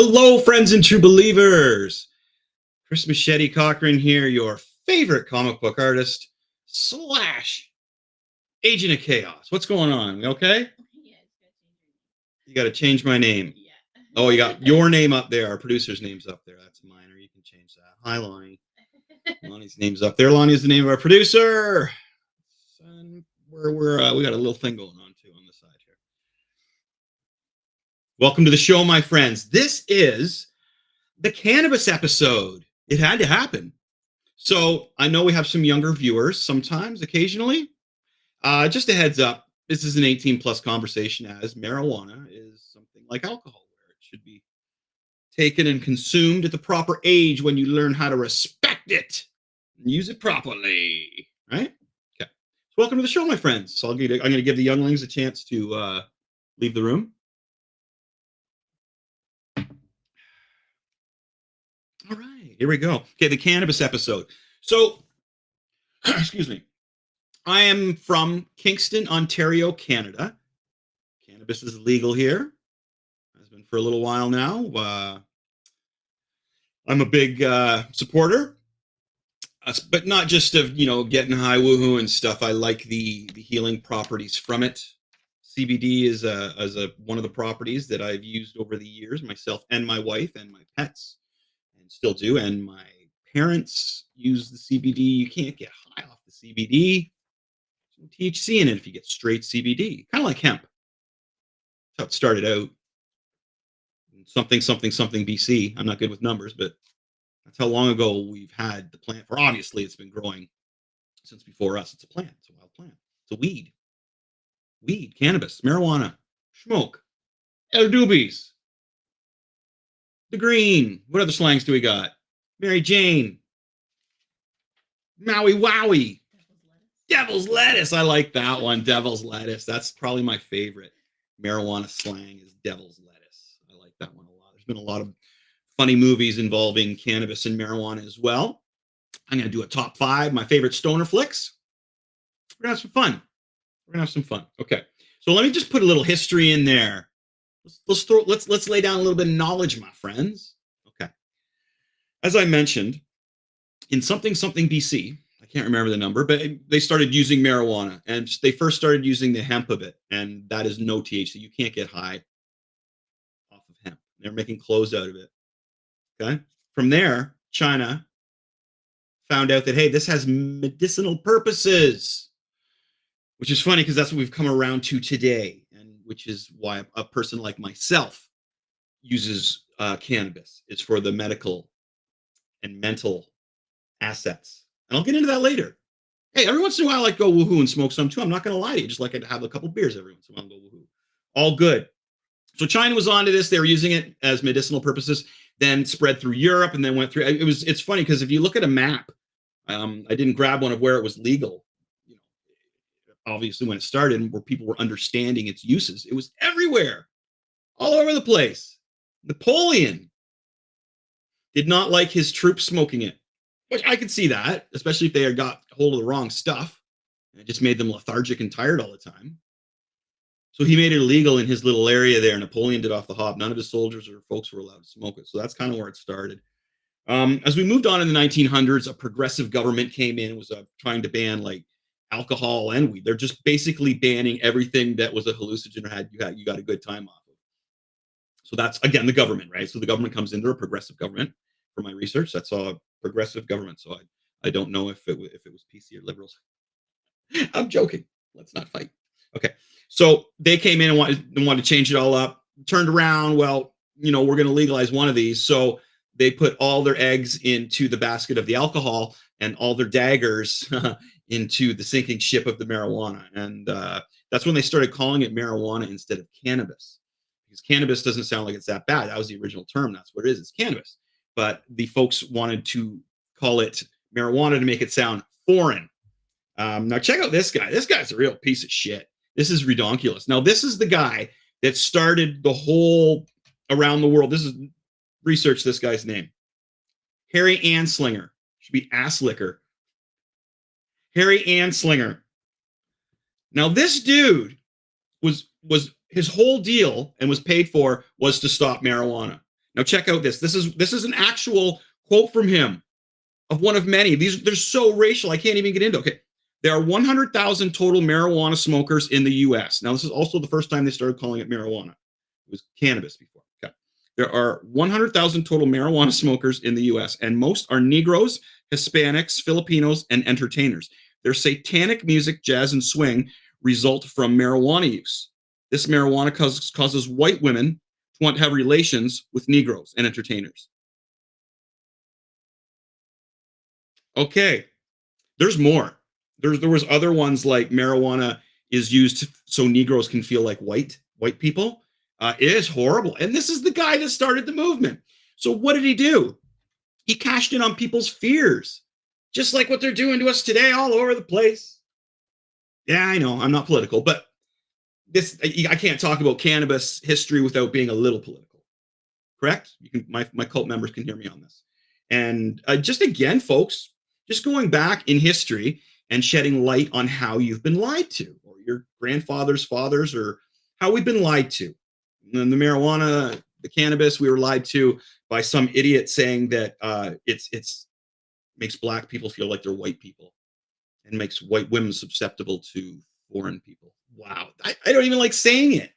Hello, friends and true believers. Chris Machete Cochran here, your favorite comic book artist slash agent of chaos. What's going on? You okay? Yeah, it's got You got to change my name. Yeah. Oh, you got your name up there. Our producer's name's up there. That's mine, or you can change that. Hi, Lonnie. Lonnie's name's up there. Lonnie is the name of our producer. And we got a little thing going on too on the side here. Welcome to the show, my friends. This is the cannabis episode. It had to happen. So I know we have some younger viewers sometimes, occasionally. Just a heads up, this is an 18 plus conversation, as marijuana is something like alcohol, where it should be taken and consumed at the proper age when you learn how to respect it and use it properly, right? Okay. So welcome to the show, my friends. So I'm going to give the younglings a chance to leave the room. All right, here we go. Okay, the cannabis episode. So, excuse me. I am from Kingston, Ontario, Canada. Cannabis is legal here. Has been for a little while now. I'm a big supporter, but not just of getting high woohoo and stuff. I like the healing properties from it. CBD is a one of the properties that I've used over the years, myself and my wife and my pets, and still do. And my parents use the CBD. You can't get high off the CBD. THC in it if you get straight CBD, kind of like hemp. That's how it started out. Something BC. I'm not good with numbers, but that's how long ago we've had the plant. For obviously, it's been growing since before us. It's a plant. It's a wild plant. It's a weed, cannabis, marijuana, smoke, el doobies, the green. What other slangs do we got? Mary Jane, Maui Wowie. Devil's lettuce. I like that one. Devil's lettuce. That's probably my favorite marijuana slang is devil's lettuce. I like that one a lot. There's been a lot of funny movies involving cannabis and marijuana as well. I'm going to do a top 5, my favorite stoner flicks. We're going to have some fun. Okay. So let me just put a little history in there. Let's lay down a little bit of knowledge, my friends. Okay. As I mentioned, in something BC, I can't remember the number, but they started using marijuana, and they first started using the hemp of it, and that is no THC. You can't get high off of hemp. They're making clothes out of it. Okay. From there, China found out that, hey, this has medicinal purposes, which is funny because that's what we've come around to today, and which is why a person like myself uses cannabis. It's for the medical and mental assets. And I'll get into that later. Hey, every once in a while, I like go woohoo and smoke some too. I'm not going to lie to you. Just like I'd have a couple beers every once in a while and go woohoo. All good. So China was onto this. They were using it as medicinal purposes, then spread through Europe and then went through. It's funny because if you look at a map, I didn't grab one of where it was legal. Obviously, when it started and where people were understanding its uses, it was everywhere, all over the place. Napoleon did not like his troops smoking it. Which I could see that, especially if they had got hold of the wrong stuff. And it just made them lethargic and tired all the time. So he made it illegal in his little area there. Napoleon did off the hop. None of his soldiers or folks were allowed to smoke it. So that's kind of where it started. As we moved on in the 1900s, a progressive government came in, was trying to ban like alcohol and weed. They're just basically banning everything that was a hallucinogen or you got a good time off of. So that's, again, the government, right? So the government comes in. They're a progressive government. For my research, that's a progressive government. So I don't know if it was PC or liberals. I'm joking. Let's not fight. Okay. So they came in and wanted to change it all up. Turned around. Well, we're going to legalize one of these. So they put all their eggs into the basket of the alcohol and all their daggers into the sinking ship of the marijuana. And that's when they started calling it marijuana instead of cannabis. Because cannabis doesn't sound like it's that bad. That was the original term. That's what it is. It's cannabis. But the folks wanted to call it marijuana to make it sound foreign. Now check out this guy. This guy's a real piece of shit. This is redonkulous. Now this is the guy that started the whole around the world. Research this guy's name. Harry Anslinger. Should be ass licker. Harry Anslinger. Now this dude was his whole deal and was paid for was to stop marijuana. Now check out this. This is an actual quote from him of one of many. They're so racial, I can't even get into. Okay. There are 100,000 total marijuana smokers in the US. Now, this is also the first time they started calling it marijuana. It was cannabis before. Okay. There are 100,000 total marijuana smokers in the US, and most are Negroes, Hispanics, Filipinos, and entertainers. Their satanic music, jazz, and swing result from marijuana use. This marijuana causes white women to want to have relations with Negroes and entertainers. Okay, there's more. There was other ones like marijuana is used so Negroes can feel like white people. It is horrible, and this is the guy that started the movement. So what did he do? He cashed in on people's fears, just like what they're doing to us today, all over the place. Yeah, I know I'm not political, but this I can't talk about cannabis history without being a little political. Correct? You can my cult members can hear me on this. And just again, folks, just going back in history and shedding light on how you've been lied to, or your grandfather's fathers, or how we've been lied to. And the marijuana, the cannabis, we were lied to by some idiot saying that it's makes black people feel like they're white people and makes white women susceptible to foreign people. Wow, I don't even like saying it.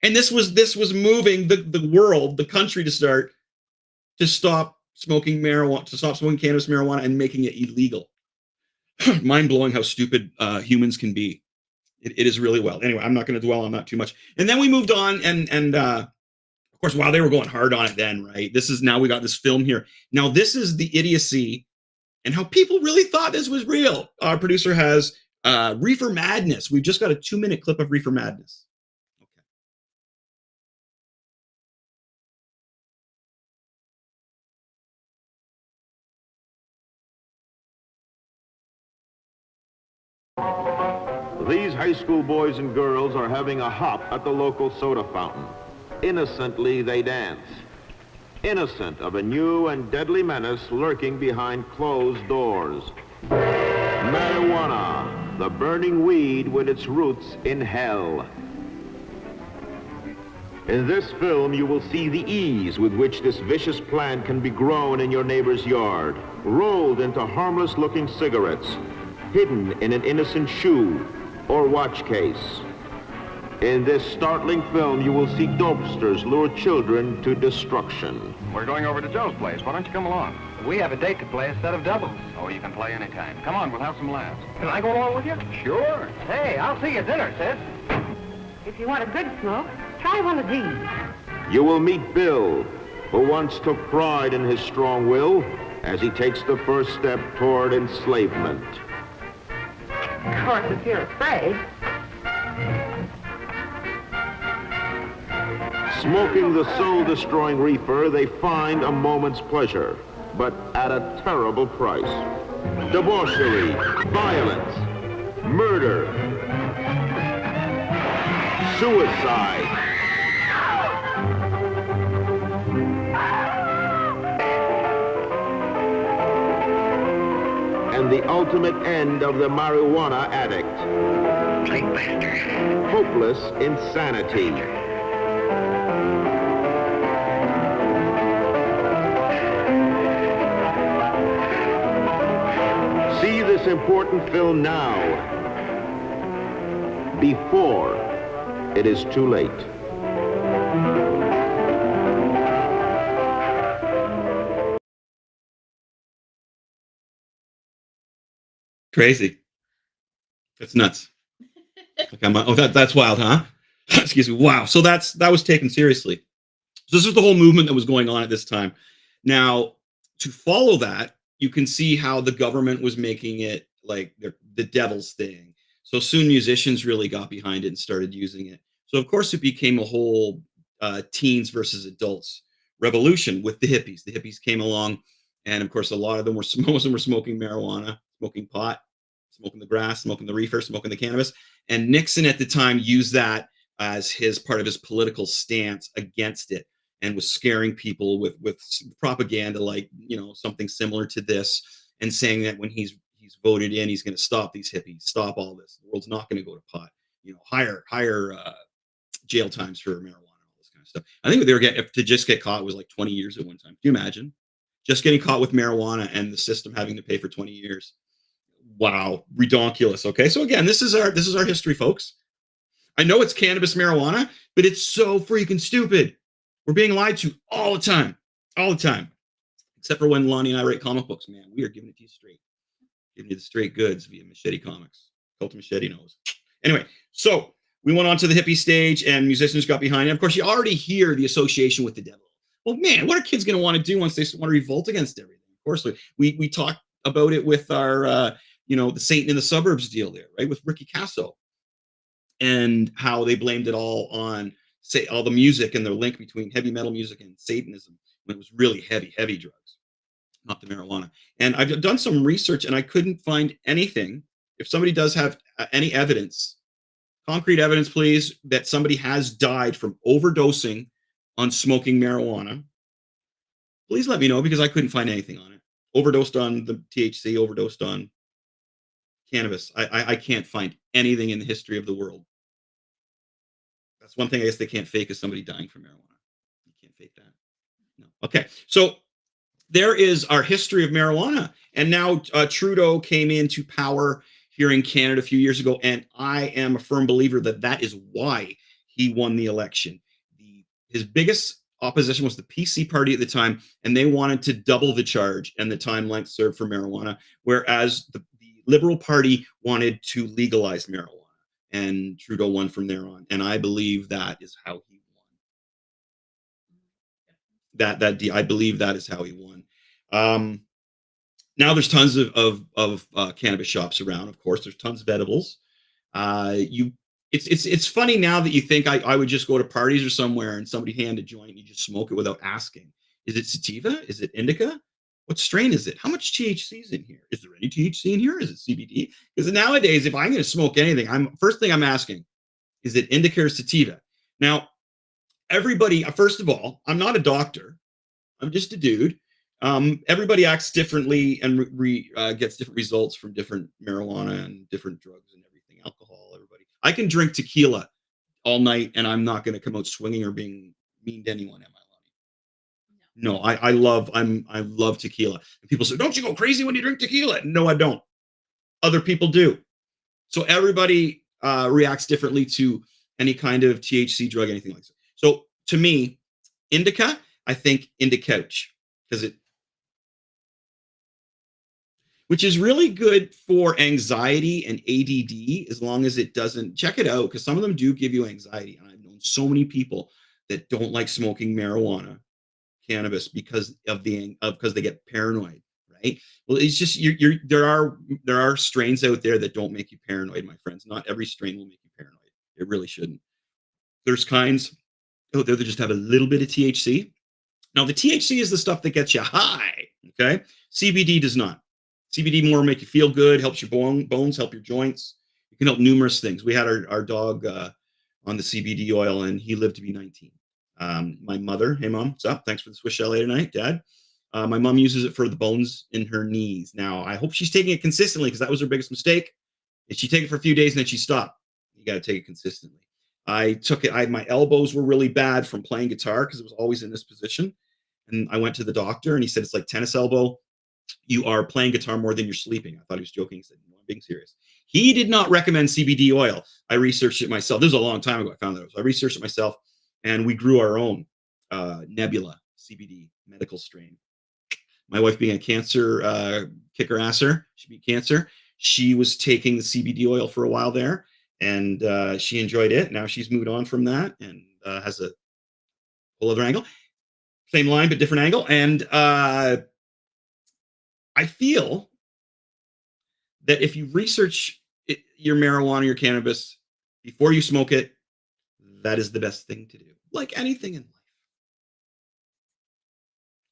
And this was moving the world, the country to stop smoking marijuana, to stop smoking cannabis, marijuana, and making it illegal. Mind blowing how stupid humans can be. It is really well. Anyway, I'm not going to dwell on that too much. And then we moved on, and of course, while they were going hard on it, then right, this is now we got this film here. Now this is the idiocy and how people really thought this was real. Our producer has Reefer Madness. We've just got a 2-minute clip of Reefer Madness. These high school boys and girls are having a hop at the local soda fountain. Innocently, they dance. Innocent of a new and deadly menace lurking behind closed doors. Marijuana, the burning weed with its roots in hell. In this film, you will see the ease with which this vicious plant can be grown in your neighbor's yard, rolled into harmless-looking cigarettes, hidden in an innocent shoe or watch case. In this startling film, you will see dopesters lure children to destruction. We're going over to Joe's place. Why don't you come along? We have a date to play a set of doubles. Oh, you can play anytime. Come on, we'll have some laughs. Can I go along with you? Sure. Hey, I'll see you at dinner, sis. If you want a good smoke, try one of these. You will meet Bill, who once took pride in his strong will as he takes the first step toward enslavement. Of course, if you're afraid. Smoking the soul-destroying reefer, they find a moment's pleasure, but at a terrible price. Debauchery, violence, murder, suicide. And the ultimate end of the marijuana addict. Hopeless insanity. See this important film now, before it is too late. Crazy. That's nuts. Okay, that's wild, huh? Excuse me. Wow. So that was taken seriously. So this is the whole movement that was going on at this time. Now, to follow that, you can see how the government was making it like the devil's thing. So soon musicians really got behind it and started using it. So of course it became a whole teens versus adults revolution with the hippies. The hippies came along, and of course a lot of them were most of them were smoking marijuana, smoking pot, smoking the grass, smoking the reefer, smoking the cannabis. And Nixon at the time used that as his part of his political stance against it, and was scaring people with propaganda like, something similar to this, and saying that when he's voted in, he's going to stop these hippies, stop all this. The world's not going to go to pot. Higher jail times for marijuana, all this kind of stuff. I think they were getting to just get caught was like 20 years at one time. Can you imagine? Just getting caught with marijuana and the system having to pay for 20 years. Wow, redonkulous. Okay, so again, this is our history, folks. I know it's cannabis marijuana, but it's so freaking stupid. We're being lied to all the time. Except for when Lonnie and I write comic books, man, we are giving it to you straight, giving you the straight goods via Machete Comics. Cult of Machete knows. Anyway, so we went on to the hippie stage, and musicians got behind it. Of course, you already hear the association with the devil. Well, man, what are kids going to want to do once they want to revolt against everything? Of course, we talked about it with our the Satan in the Suburbs deal there, right, with Ricky Casso, and how they blamed it all on say all the music and the link between heavy metal music and Satanism when it was really heavy drugs, not the marijuana. And I've done some research and I couldn't find anything. If somebody does have any evidence, concrete evidence, please, that somebody has died from overdosing on smoking marijuana, please let me know because I couldn't find anything on it. Overdosed on the THC, overdosed on cannabis. I can't find anything in the history of the world. That's one thing I guess they can't fake is somebody dying from marijuana. You can't fake that. No. Okay. So there is our history of marijuana. And now Trudeau came into power here in Canada a few years ago. And I am a firm believer that that is why he won the election. His biggest opposition was the PC party at the time, and they wanted to double the charge and the time length served for marijuana, whereas the Liberal Party wanted to legalize marijuana. And Trudeau won from there on. And I believe that is how he won. I believe that is how he won. Now there's tons of cannabis shops around. Of course, there's tons of edibles. It's funny now that you think I would just go to parties or somewhere and somebody hand a joint and you just smoke it without asking. Is it sativa? Is it indica? What strain is it? How much THC is in here? Is there any THC in here? Is it CBD? Because nowadays, if I'm going to smoke anything, first thing I'm asking, is it indica or sativa? Now, everybody, first of all, I'm not a doctor. I'm just a dude. Everybody acts differently and gets different results from different marijuana and different drugs and everything, alcohol, everybody. I can drink tequila all night and I'm not going to come out swinging or being mean to anyone, am I? No, I love tequila. And people say, don't you go crazy when you drink tequila? No, I don't. Other people do. So everybody reacts differently to any kind of THC drug, anything like that. So to me, indica, I think couch which is really good for anxiety and ADD as long as it doesn't, check it out, because some of them do give you anxiety. And I've known so many people that don't like smoking marijuana, cannabis, because they get paranoid, right? Well, it's just there are strains out there that don't make you paranoid, my friends. Not every strain will make you paranoid. It really shouldn't. There's kinds out there that just have a little bit of THC. Now, the THC is the stuff that gets you high, okay? CBD does not. CBD more make you feel good, helps your bones, help your joints. It can help numerous things. We had our dog on the CBD oil, and he lived to be 19. My mother, hey mom, what's up? Thanks for the Swiss Chalet tonight, Dad. My mom uses it for the bones in her knees. Now, I hope she's taking it consistently because that was her biggest mistake. If she take it for a few days and then she stopped, you got to take it consistently. I took it. My elbows were really bad from playing guitar because it was always in this position. And I went to the doctor and he said, it's like tennis elbow. You are playing guitar more than you're sleeping. I thought he was joking. He said, no, I'm being serious. He did not recommend CBD oil. I researched it myself. This was a long time ago. I found that. So I researched it myself and we grew our own Nebula CBD medical strain. My wife being a cancer kicker-asser, she beat cancer. She was taking the CBD oil for a while there and she enjoyed it. Now she's moved on from that and has a whole other angle. Same line, but different angle. And I feel that if you research your marijuana, your cannabis, before you smoke it, that is the best thing to do. Like anything in life.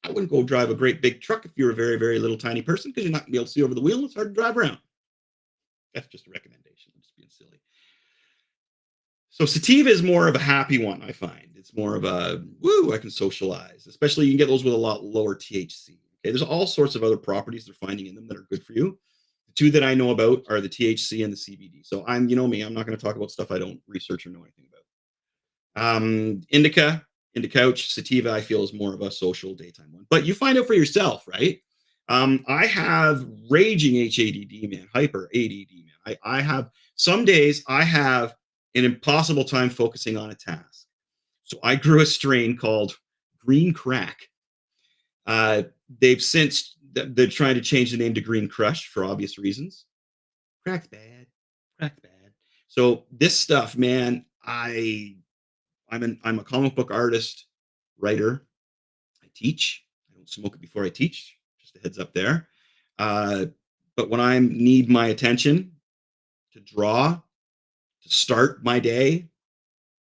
I wouldn't go drive a great big truck if you're a very, very little tiny person because you're not going to be able to see over the wheel and it's hard to drive around. That's just a recommendation. I'm just being silly. So sativa is more of a happy one, I find. It's more of a, woo, I can socialize. Especially you can get those with a lot lower THC. Okay, there's all sorts of other properties they're finding in them that are good for you. The two that I know about are the THC and the CBD. So you know me, I'm not going to talk about stuff I don't research or know anything about. Indica, Couch. Sativa, I feel, is more of a social daytime one. But you find out for yourself, right? I have raging HADD, man, hyper ADD, man. I have some days I have an impossible time focusing on a task. So I grew a strain called Green Crack. They've since they're trying to change the name to Green Crush for obvious reasons. Crack's bad. Crack's bad. So this stuff, man, I'm a comic book artist, writer. I teach. I don't smoke it before I teach. Just a heads up there. But when I need my attention to draw, to start my day,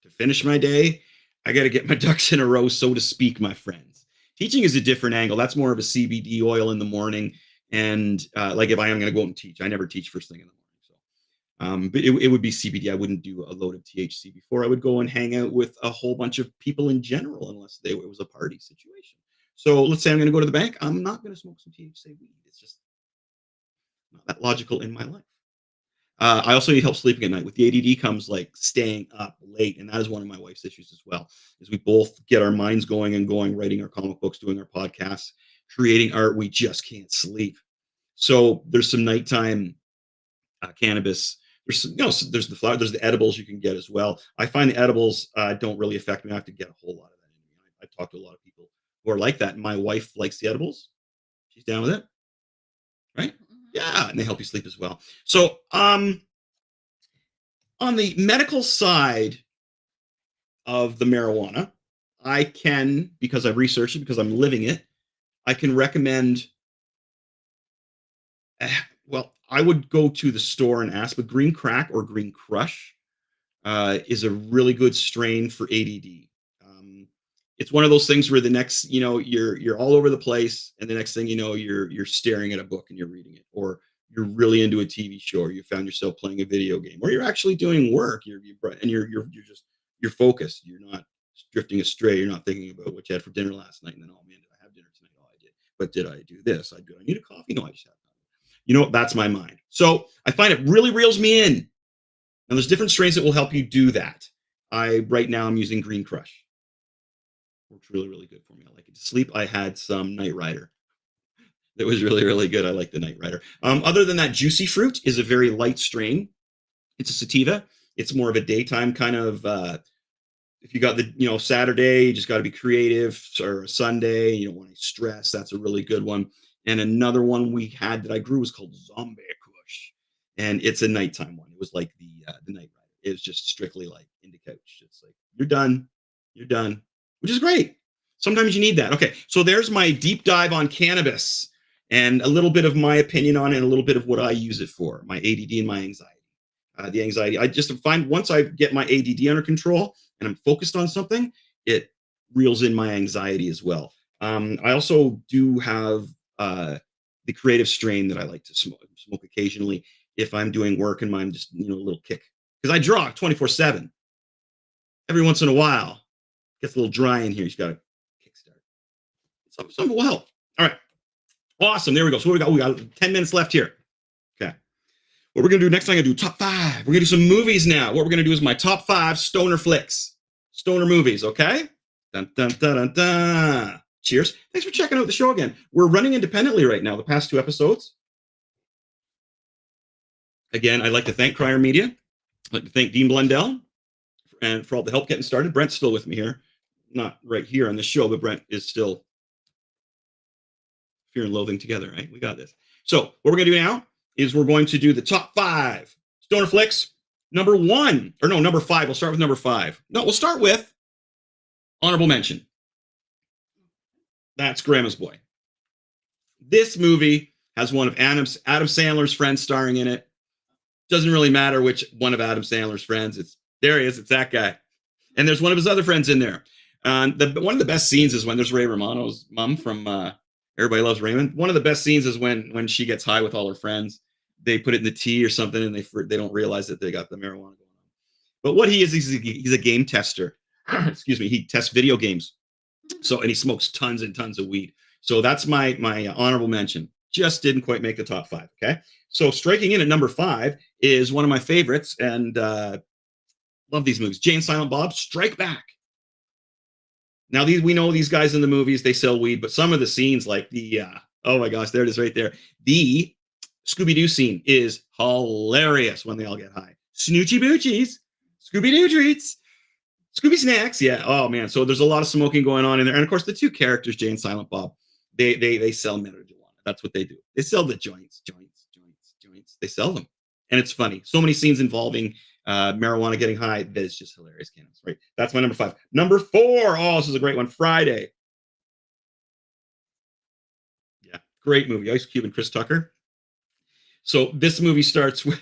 to finish my day, I got to get my ducks in a row, so to speak, my friends. Teaching is a different angle. That's more of a CBD oil in the morning. And like if I am going to go out and teach, I never teach first thing in the morning. But it would be CBD. I wouldn't do a load of THC before I would go and hang out with a whole bunch of people in general, unless it was a party situation. So let's say I'm going to go to the bank. I'm not going to smoke some THC weed. It's just not that logical in my life. I also need help sleeping at night. With the ADD comes like staying up late, and that is one of my wife's issues as well. Is we both get our minds going, writing our comic books, doing our podcasts, creating art. We just can't sleep. So there's some nighttime cannabis. There's the flower, there's the edibles you can get as well. I find the edibles don't really affect me. I have to get a whole lot of that in me. I talk to a lot of people who are like that. My wife likes the edibles. She's down with it, right? Yeah, and they help you sleep as well. So on the medical side of the marijuana, I can, because I've researched it, because I'm living it, I can recommend. Well, I would go to the store and ask, but Green Crack or Green Crush is a really good strain for ADD. It's one of those things where the next, you're all over the place, and the next thing you know, you're staring at a book and you're reading it, or you're really into a TV show, or you found yourself playing a video game, or you're actually doing work. You're focused. You're not drifting astray. You're not thinking about what you had for dinner last night, and then, oh man, did I have dinner tonight? Oh, I did. But did I do this? I need a coffee? No, I just had. That's my mind. So I find it really reels me in. And there's different strains that will help you do that. Right now I'm using Green Crush. Works really, really good for me. I like it to sleep. I had some Night Rider. That was really, really good. I like the Night Rider. Other than that, Juicy Fruit is a very light strain. It's a sativa. It's more of a daytime kind of, if you got the, Saturday, you just got to be creative, or a Sunday, you don't want to stress. That's a really good one. And another one we had that I grew was called Zombie Kush, and it's a nighttime one. It was like the Night Rider. It was just strictly like couch. It's like you're done, which is great. Sometimes you need that. Okay, so there's my deep dive on cannabis and a little bit of my opinion on it, and a little bit of what I use it for, my ADD and my anxiety. The anxiety, I just find once I get my ADD under control and I'm focused on something, it reels in my anxiety as well. I also do have the creative strain that I like to smoke occasionally if I'm doing work and I'm just, a little kick. Because I draw 24/7. Every once in a while, it gets a little dry in here. You just got to kickstart. Some will help. All right. Awesome. There we go. So what we got 10 minutes left here. Okay. What we're going to do next, I'm going to do top 5. We're going to do some movies now. What we're going to do is my top 5 stoner flicks. Stoner movies, okay? Dun, dun, dun, dun, dun. Cheers. Thanks for checking out the show again. We're running independently right now, the past 2 episodes. Again, I'd like to thank Crier Media. I'd like to thank Dean Blundell and for all the help getting started. Brent's still with me here. Not right here on the show, but Brent is still Fear and Loathing together, right? We got this. So what we're going to do now is we're going to do the top 5 stoner flicks. Number 5. We'll start with number 5. No, we'll start with honorable mention. That's Grandma's Boy. This movie has one of Adam Sandler's friends starring in it. Doesn't really matter which one of Adam Sandler's friends. There he is. It's that guy. And there's one of his other friends in there. One of the best scenes is when there's Ray Romano's mom from Everybody Loves Raymond. One of the best scenes is when she gets high with all her friends. They put it in the tea or something, and they don't realize that they got the marijuana going on. But what he is, he's a game tester. Excuse me. He tests video games. So, and he smokes tons and tons of weed. So that's my honorable mention. Just didn't quite make the top 5. Okay. So striking in at number 5 is one of my favorites, and love these movies. Jay and Silent Bob Strike Back. Now we know these guys in the movies, they sell weed, but some of the scenes, like the oh my gosh, there it is right there. The Scooby-Doo scene is hilarious when they all get high. Snoochie boochies, Scooby-Doo treats, Scooby snacks. Yeah. Oh man. So there's a lot of smoking going on in there. And of course, the two characters, Jay and Silent Bob, they sell marijuana. That's what they do. They sell the joints. They sell them. And it's funny. So many scenes involving marijuana getting high. That is just hilarious, Candace. Right. That's my number 5. Number 4. Oh, this is a great one. Friday. Yeah. Great movie. Ice Cube and Chris Tucker. So this movie starts with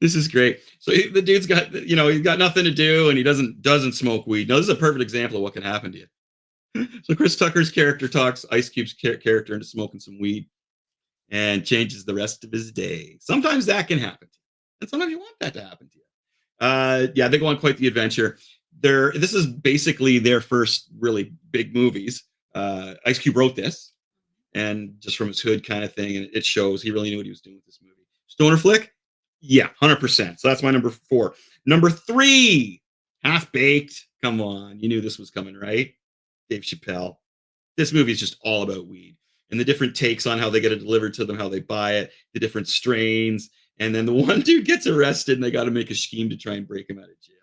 this is great. So the dude's got, he's got nothing to do and he doesn't smoke weed. Now, this is a perfect example of what can happen to you. So Chris Tucker's character talks Ice Cube's character into smoking some weed and changes the rest of his day. Sometimes that can happen to you. And sometimes you want that to happen to you. Yeah, they go on quite the adventure. This is basically their first really big movies. Ice Cube wrote this, and just from his hood kind of thing, and it shows he really knew what he was doing with this movie. Stoner flick? Yeah, 100%. So that's my number 4. Number 3, Half Baked. Come on, you knew this was coming, right? Dave Chappelle. This movie is just all about weed and the different takes on how they get it delivered to them, how they buy it, the different strains. And then the one dude gets arrested and they got to make a scheme to try and break him out of jail.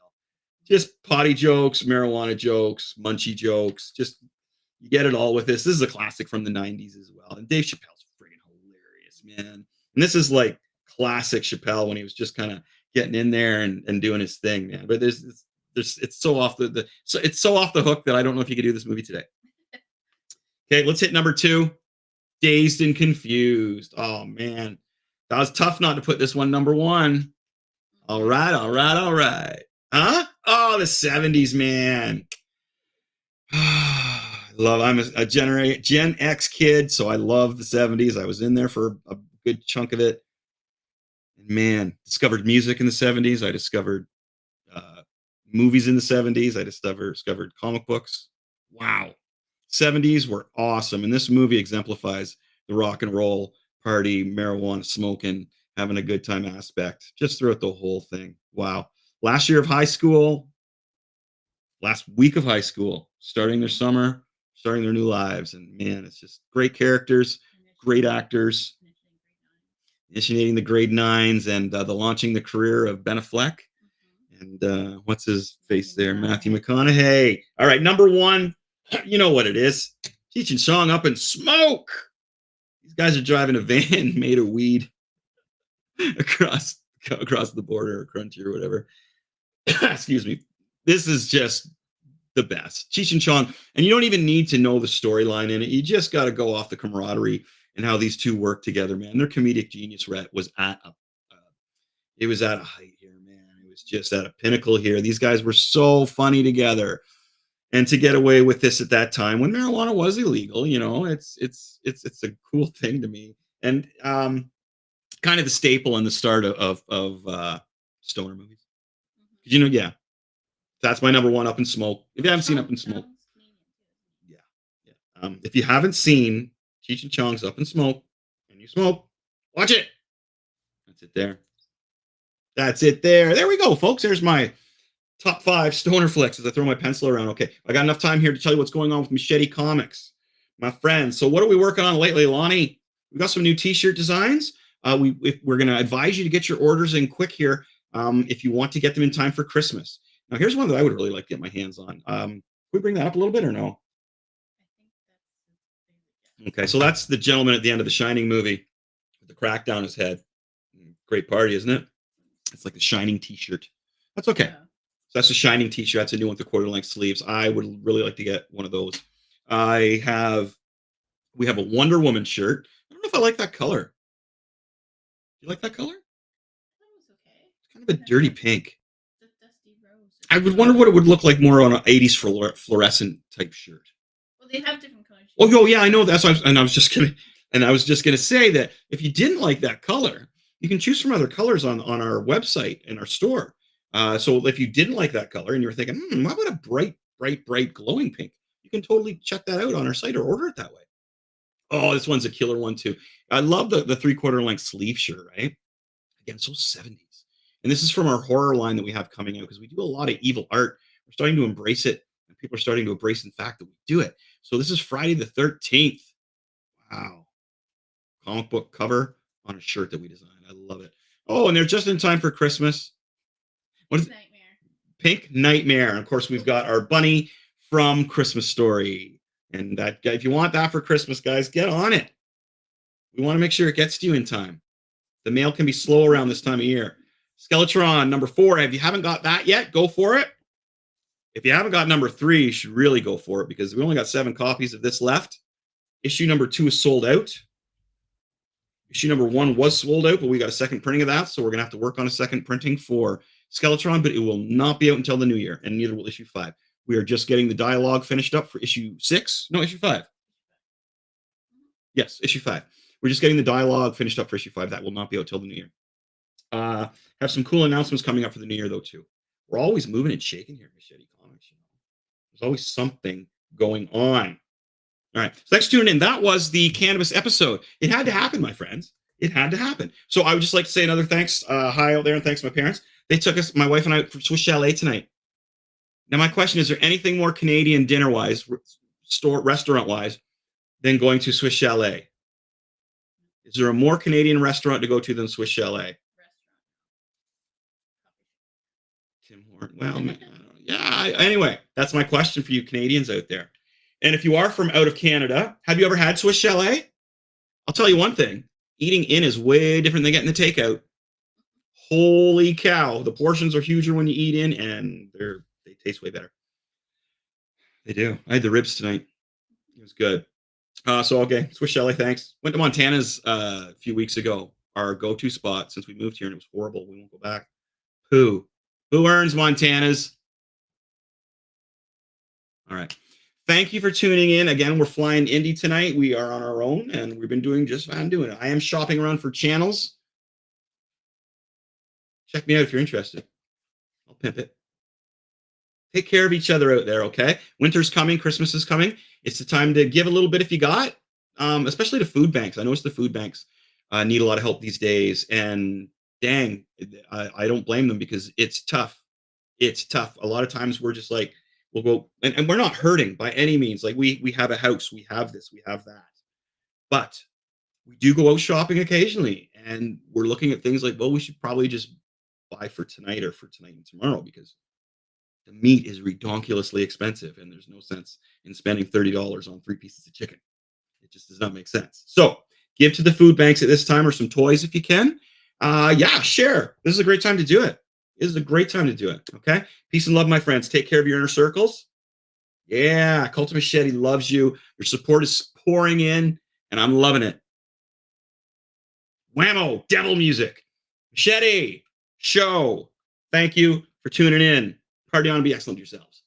Just potty jokes, marijuana jokes, munchie jokes. Just, you get it all with this. This is a classic from the 90s as well. And Dave Chappelle's friggin' hilarious, man. And this is like classic Chappelle when he was just kind of getting in there and doing his thing, man. But it's so off it's so off the hook that I don't know if you could do this movie today. Okay, let's hit number 2. Dazed and Confused. Oh man, that was tough not to put this one number 1. All right. Huh? Oh, the 70s, man. I'm a Gen X kid, so I love the 70s. I was in there for a good chunk of it. And man, discovered music in the 70s. I discovered movies in the 70s. I discovered comic books. Wow. 70s were awesome. And this movie exemplifies the rock and roll party, marijuana smoking, having a good time aspect just throughout the whole thing. Wow. Last week of high school, starting their summer, starting their new lives. And man, it's just great characters, great actors, initiating the grade 9s and the launching the career of Ben Affleck. And what's his face there? Matthew McConaughey. All right, number 1. You know what it is. Cheech and Chong Up in Smoke. These guys are driving a van made of weed across the border or country or whatever. Excuse me. This is just the best. Cheech and Chong. And you don't even need to know the storyline in it. You just got to go off the camaraderie and how these two work together, man. Their comedic genius was at a height here, man. It was just at a pinnacle here. These guys were so funny together. And to get away with this at that time when marijuana was illegal, it's a cool thing to me. And kind of the staple and the start of stoner movies. Yeah. That's my number 1, Up in Smoke. If you haven't seen Up in Smoke. Yeah. If you haven't seen Cheech and Chong's Up in Smoke and you smoke, watch it. That's it there. There we go, folks. There's my top 5 stoner flicks as I throw my pencil around. Okay, I got enough time here to tell you what's going on with Machete Comics, my friends. So what are we working on lately, Lonnie? We got some new T-shirt designs. We're going to advise you to get your orders in quick here if you want to get them in time for Christmas. Now, here's one that I would really like to get my hands on. Can we bring that up a little bit or no? Okay, so that's the gentleman at the end of the Shining movie with the crack down his head. Great party, isn't it? It's like the Shining T-shirt. That's okay. Yeah. So that's a Shining T-shirt. That's a new one with the quarter-length sleeves. I would really like to get one of those. We have a Wonder Woman shirt. I don't know if I like that color. Do you like that color? That was okay. It's kind of a dirty pink. The dusty rose. I would wonder what it would look like more on an 80s fluorescent type shirt. Well, they have different colors. Oh, yeah, I know. That's what I was just gonna say that if you didn't like that color, you can choose from other colors on our website in our store. So if you didn't like that color and you're thinking, how about a bright glowing pink? You can totally check that out on our site or order it that way. Oh, this one's a killer one too. I love the 3/4 length sleeve shirt, right? Again, so 70s. And this is from our horror line that we have coming out because we do a lot of evil art. We're starting to embrace it and People are starting to embrace the fact that we do it. So this is Friday the 13th. Wow. Comic book cover on a shirt that we designed. I love it. Oh, and they're just in time for Christmas. What is it? Nightmare. Pink Nightmare. And of course, we've got our bunny from Christmas Story. And that guy, if you want that for Christmas, guys, get on it. We want to make sure it gets to you in time. The mail can be slow around this time of year. Skeletron number 4. If you haven't got that yet, go for it. If you haven't got number 3, you should really go for it because we only got 7 copies of this left. Issue number 2 is sold out. Issue number 1 was sold out, but we got a second printing of that, so we're going to have to work on a second printing for Skeletron, but it will not be out until the new year, and neither will issue 5. We are just getting the dialogue finished up for issue 6. No, issue 5. Yes, issue 5. We're just getting the dialogue finished up for issue 5. That will not be out till the new year. Have some cool announcements coming up for the new year, though, too. We're always moving and shaking here at Machete Comics. There's always something going on. All right. So thanks for tuning in. That was the cannabis episode. It had to happen, my friends. It had to happen. So I would just like to say another thanks. Hi out there, and thanks to my parents. They took us, my wife and I, for Swiss Chalet tonight. Now, my question is there anything more Canadian dinner-wise, restaurant-wise, than going to Swiss Chalet? Is there a more Canadian restaurant to go to than Swiss Chalet? Tim Hortons. Well, yeah. Anyway, that's my question for you Canadians out there. And if you are from out of Canada, have you ever had Swiss Chalet? I'll tell you one thing. Eating in is way different than getting the takeout. Holy cow. The portions are huger when you eat in, and they taste way better. They do. I had the ribs tonight. It was good. So, okay. Swiss Chalet, thanks. Went to Montana's a few weeks ago. Our go-to spot since we moved here, and it was horrible. We won't go back. Who earns Montana's? All right. Thank you for tuning in. Again, we're flying Indy tonight. We are on our own, and we've been doing just fine doing it. I am shopping around for channels. Check me out if you're interested. I'll pimp it. Take care of each other out there, okay? Winter's coming. Christmas is coming. It's the time to give a little bit if you got, especially to food banks. I notice the food banks need a lot of help these days, and dang, I don't blame them because it's tough. It's tough. A lot of times we're just like, we'll go, and we're not hurting by any means. Like we have a house, we have this, we have that. But we do go out shopping occasionally, and we're looking at things like, well, we should probably just buy for tonight or for tonight and tomorrow because the meat is redonkulously expensive, and there's no sense in spending $30 on 3 pieces of chicken. It just does not make sense. So give to the food banks at this time or some toys if you can. Yeah, share. This is a great time to do it. This is a great time to do it. Okay. Peace and love, my friends. Take care of your inner circles. Yeah. Cult of Machete loves you. Your support is pouring in, and I'm loving it. Whammo, devil music. Machete show. Thank you for tuning in. Party on and be excellent to yourselves.